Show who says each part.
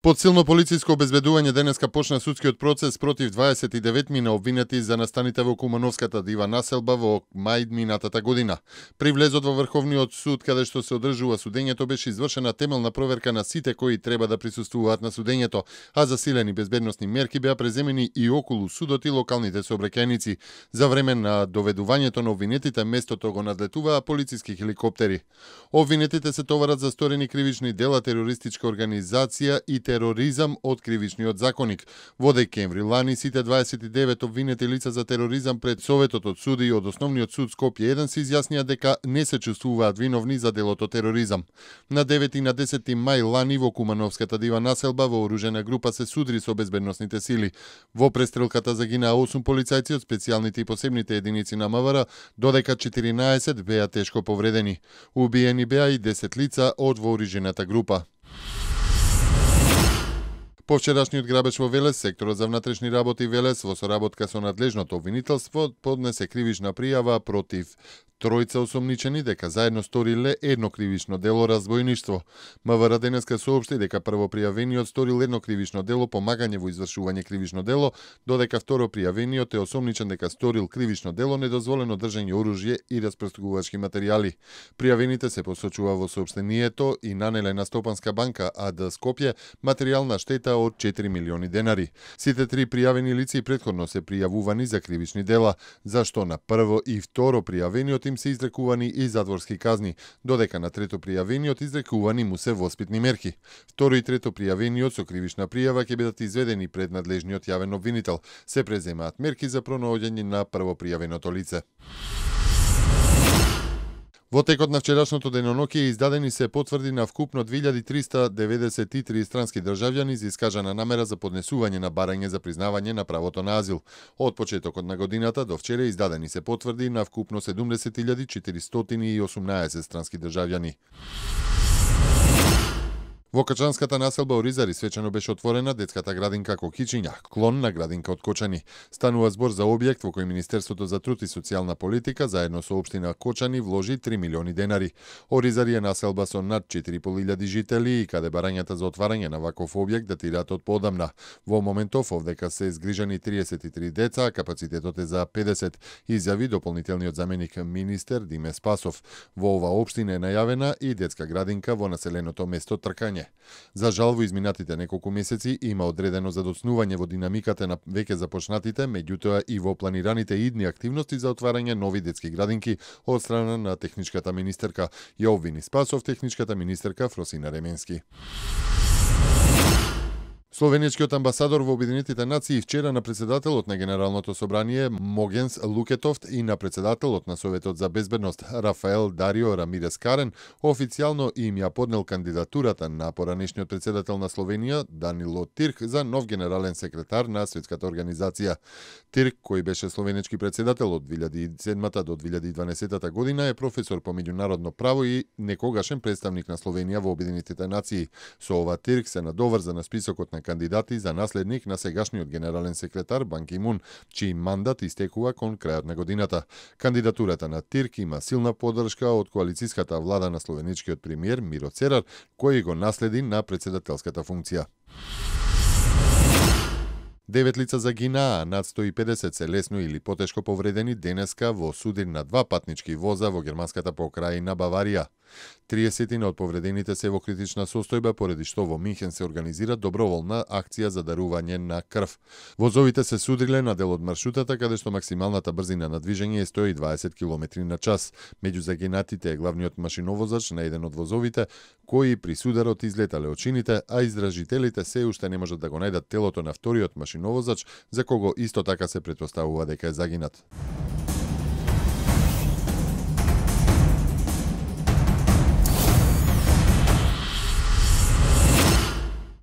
Speaker 1: Под силно полициско обезбедување денеска почна судскиот процес против 29 мина обвинети за настаните во Кумановската дива населба во мај минатата година. При влезот во Врховниот суд, каде што се одржува судењето, беше извршена темелна проверка на сите кои треба да присуствуваат на судењето, а засилени безбедносни мерки беа преземени и околу судот и локалните сообраќајници. За време на доведувањето на обвинетите местото го надлетуваа полициски хеликоптери. Обвинетите се товарат за сторени кривични дела, терористичка организација и тероризам од кривичниот законник. Во декември лани сите 29 обвинети лица за тероризам пред Советот од суди и од Основниот суд Скопје 1 се изјаснија дека не се чувствуваат виновни за делото тероризам. На 9 и на 10 мај лани во Кумановската дива населба вооружена група се судри со безбедносните сили. Во престрелката загинаа 8 полицајци од специјалните и посебните единици на МВР, додека 14 беа тешко повредени. Убиени беа и 10 лица од вооружената група. По вчерашниот грабеж во Велес, секторот за внатрешни работи Велес во соработка со надлежното обвинителство поднесе кривична пријава против тројца осомничени дека заедно сториле едно кривично дело разбојништво. МВР денеска соопшти дека првопријавениот сторил едно кривично дело помагање во извршување кривично дело, додека второпријавениот е осомничен дека сторил кривично дело недозволено држање оружје и распростргувачки материјали. Пријавените се посочува во соопштението и нанеле на Стопанска банка АД Скопје материјална штета од 4 милиони денари. Сите три пријавени лица претходно се пријавувани за кривични дела, зашто на прво и второ пријавениот им се изрекувани и затворски казни, додека на трето пријавениот изрекувани му се воспитни мерки. Второ и трето пријавениот со кривична пријава ќе бидат изведени пред надлежниот јавен обвинител. Се преземаат мерки за пронаоѓање на првопријавеното лице. Во текот на вчерашното деноноќие издадени се потврди на вкупно 2393 странски државјани за искажана намера за поднесување на барање за признавање на правото на азил. Од почетокот на годината до вчера издадени се потврди на вкупно 70.418 странски државјани. Во Качанската населба Оризари свечено беше отворена детската градинка Кокичиња, клон на градинка од Кочани. Станува збор за објект во кој Министерството за труд и социјална политика заедно со општина Кочани вложи 3 милиони денари. Оризари е населба со над 4.500 жители и каде барањата за отварање на ваков објект датираат од подамна. Во моментов овдека се згрижани 33 деца, а капацитетот е за 50, изјави дополнителниот заменик министер Диме Спасов. Во ова општина е најавена и детска градинка во населеното место Тркање. За жал во изминатите неколку месеци има одредено задоцнување во динамиката на веќе започнатите, меѓутоа и во планираните идни активности за отварање нови детски градинки од страна на техничката министерка. Ја обвини Спасов техничката министерка Фросина Ременски. Словеничкиот амбасадор во Обединетите нации вчера на председателот на Генералното собрание Могенс Лукетофт и на председателот на Советот за безбедност Рафаел Дарио Рамирес Карен официјално им ја поднел кандидатурата на поранешниот председател на Словенија Данило Тирк за нов генерален секретар на Светската организација. Тирк, кој беше словенички председател од 2007 до 2012 година, е професор по меѓународно право и некогашен представник на Словенија во Обединетите нации. Со ова Тирк се надоврза на списокот на кандидати за наследник на сегашниот генерален секретар Бан Ки Мун, чиј мандат истекува кон крајот на годината. Кандидатурата на Тирк има силна поддршка од коалициската влада на словеничкиот премиер Миро Церар, кој го наследи на председателската функција. 9 лица загинаа, над 150 се лесно или потешко повредени денеска во судир на 2 патнички воза во германската покрајина Баварија. 30 од повредените се во критична состојба, поради што во Минхен се организира доброволна акција за дарување на крв. Возовите се судриле на дел од маршрутата, каде што максималната брзина на движење е 120 км на час. Меѓу загинатите е главниот машиновозач на еден од возовите, кои при сударот излетале од шините, а изражителите се уште не можат да го најдат телото на вториот машиновозач, за кого исто така се претпоставува дека е загинат.